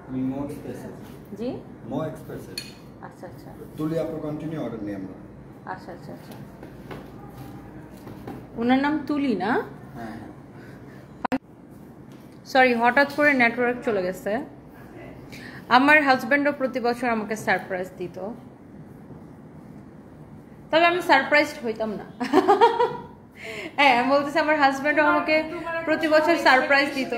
আমি more expensive.
জি,
More expensive.
আচ্ছা আচ্ছা
তুলি আপু কন্টিনিউ অর্ডার নিই আমরা।
আচ্ছা আচ্ছা আচ্ছা। ওনার নাম তুলি না?
হ্যাঁ।
সরি, হঠাৎ করে নেটওয়ার্ক চলে গেছে। আমার হাজব্যান্ডও প্রতি বছর আমাকে সারপ্রাইজ দিত, তবে আমি সারপ্রাইজড হইতাম না। হ্যাঁ, আমি বলতেছি আমার হাজব্যান্ডও আমাকে প্রতি বছর সারপ্রাইজ দিত।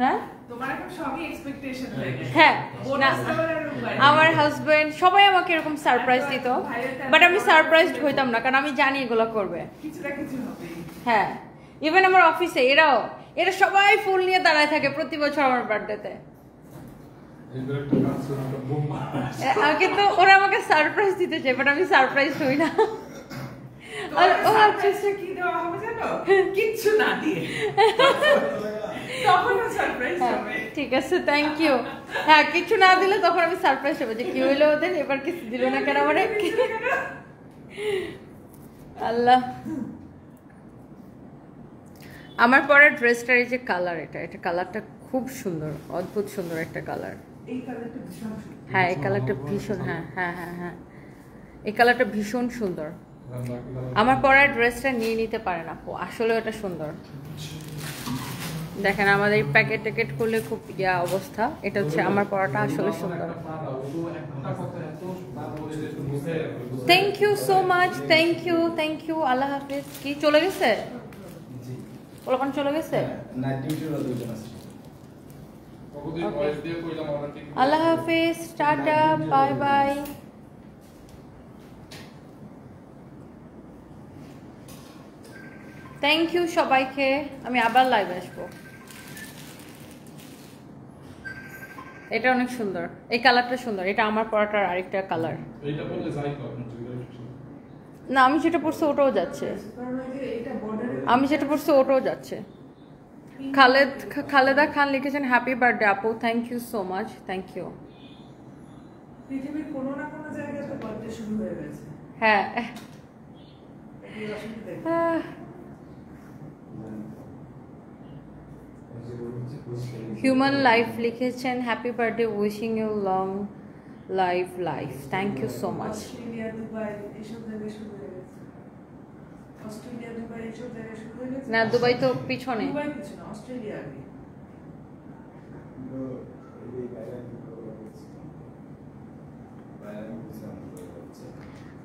হ্যাঁ
তোমার এখন সবই এক্সপেকটেশন হয়ে গেছে।
হ্যাঁ, না
বোনাস দেওয়ার আর উপায় নেই।
আমার হাজব্যান্ড সবাই আমাকে এরকম সারপ্রাইজ দিত, বাট আমি সারপ্রাইজড হইতাম না, কারণ আমি জানি এগুলো করবে।
কিছু না কিছু হবেই।
হ্যাঁ, ইভেন আমার অফিসে এরা সবাই ফুল নিয়ে দাঁড়ায় থাকে প্রতি বছর আমার বার্থডেতে।
এগুলো একটা কাজ করে একটা বোম মারা।
কিন্তু ওরা আমাকে সারপ্রাইজ দিতে চায়, বাট আমি সারপ্রাইজ হই না। আর ও আচ্ছা,
সারপ্রাইজটা কি দেওয়া হবে জানো? কিচ্ছু না দিয়ে। তখনও সারপ্রাইজ
হ্যাঁ,
হবে।
ঠিক আছে, থ্যাংক ইউ। হ্যাঁ, কিছু না দিলে তখন আমি সারপ্রাইজ হবে যে কি হইলো ওদের, এবার কিছু দিল না কেন আমারে। আল্লাহ, আমার পরা ড্রেসটার এই যে কালার, এটা কালারটা খুব সুন্দর, অদ্ভুত সুন্দর একটা কালার।
এই কালারটা ভীষণ সুন্দর।
হ্যাঁ, এই কালারটা ভীষণ, হ্যাঁ হ্যাঁ হ্যাঁ হ্যাঁ, এই কালারটা ভীষণ সুন্দর। আমার পরা ড্রেসটা নিয়ে নিতে পারেন আপু, আসলে ওটা সুন্দর। দেখেন আমাদের প্যাকেট ট্যাকেট করলে খুব অবস্থা। এটা হচ্ছে আমার পরাটা আসলে সুন্দর। Thank you so much, thank you. আল্লাহ হাফিজ। কি চলে গেছে? ওরকম চলে গেছে?
নাইট ডিউটির দুজন আছে।
আল্লাহ হাফিজ, tata, bye bye. Thank you সবাইকে, আমি আবার লাইভ আসবো। এটা অনেক সুন্দর, এই কালারটা সুন্দর। এটা আমার পরাটার আরেকটা কালার।
এইটা বললে যাই তো আপনার চুড়িদার।
না, আমি যেটা পরছি ওটাও যাচ্ছে।
কারণ ওই যে এটা বর্ডারে
আমি যেটা পরছি ওটাও যাচ্ছে। খালেদা খান লিখেছেন হ্যাপি বার্থডে আপু, thank you so much, thank you.
পৃথিবীর কোনো না কোনো জায়গায় তো বার্থডে শুরু হয়ে গেছে।
হ্যাঁ,
এই অসুবিধা নেই।
হিউম্যান লাইফ লিখেছেন happy birthday, wishing you long life, thank you so much.
Australia, Dubai এসব জায়গায় শুরু হয়ে গেছে। অস্ট্রেলিয়া, দুবাই এসব জায়গায় শুরু হয়ে গেছে।
না, দুবাই তো পিছনে।
দুবাই কিছু না, অস্ট্রেলিয়া আগে।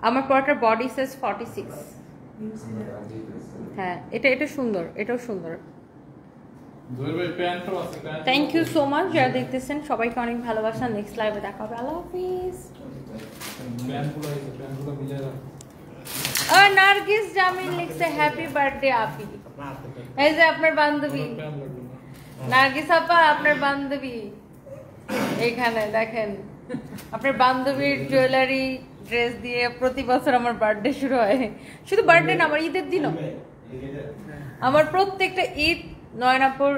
আমার পরাটার বডি সাইজ 46।
নিউজিল্যান্ড।
হ্যাঁ, এটা সুন্দর, এটাও সুন্দর।
জয়ের ভাই প্যান্টও আছে।
থ্যাংক ইউ সো মাচ যারা দেখতেছেন, সবাইকে অনেক ভালোবাসা। নেক্সট লাইভে দেখা হবে। আল্লাহ হাফিজ।
প্যান্টগুলো আছে, প্যান্টগুলো মিলে রাখ।
আর নার্গিস জামিন লিখছে হ্যাপি বার্থডে আপি। এই যে আপনার বান্ধবী
প্যান্ট লাগবে না।
নার্গিস আপা, আপনার বান্ধবী এইখানে দেখেন। আপনার বান্ধবীর জুয়েলারি ড্রেস দিয়ে প্রতি বছর আমার বার্থডে শুরু হয়। শুধু বার্থডে না, আমার ঈদের দিনও। আমার প্রত্যেকটা ঈদ নয়নাপুর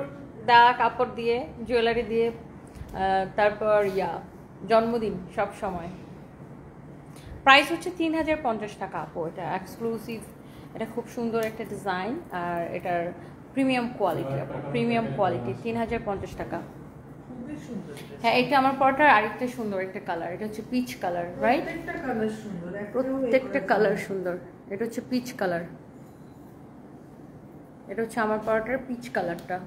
দা কাপড় দিয়ে, জুয়েলারি দিয়ে, তারপর জন্মদিন সব সময়। প্রাইস হচ্ছে 3050 টাকা আপু। এটা এক্সক্লুসিভ, এটা খুব সুন্দর একটা ডিজাইন, আর এটার প্রিমিয়াম কোয়ালিটি আপু, প্রিমিয়াম কোয়ালিটি। 3050 টাকা।
খুবই সুন্দর।
হ্যাঁ, এটা আমার পরটার আরেকটা সুন্দর একটা কালার। এটা হচ্ছে পিচ কালার, রাইট?
প্রত্যেকটা কালার সুন্দর।
প্রত্যেকটা কালার সুন্দর। এটা হচ্ছে পিচ কালার। এটা হচ্ছে আমার পরটার পিচ কালারটা।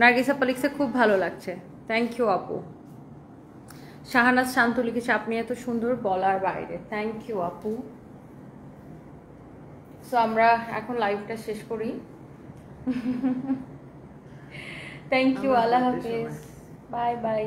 নার্গিস আপা লিখছে খুব ভালো লাগছে, থ্যাংক ইউ আপু। শাহানাজ শান্ত লিখেছে আপনি এত সুন্দর বলার বাইরে, থ্যাংক ইউ আপু। সো আমরা এখন লাইভটা শেষ করি। থ্যাংক ইউ, আল্লাহ হাফিজ, বাই বাই।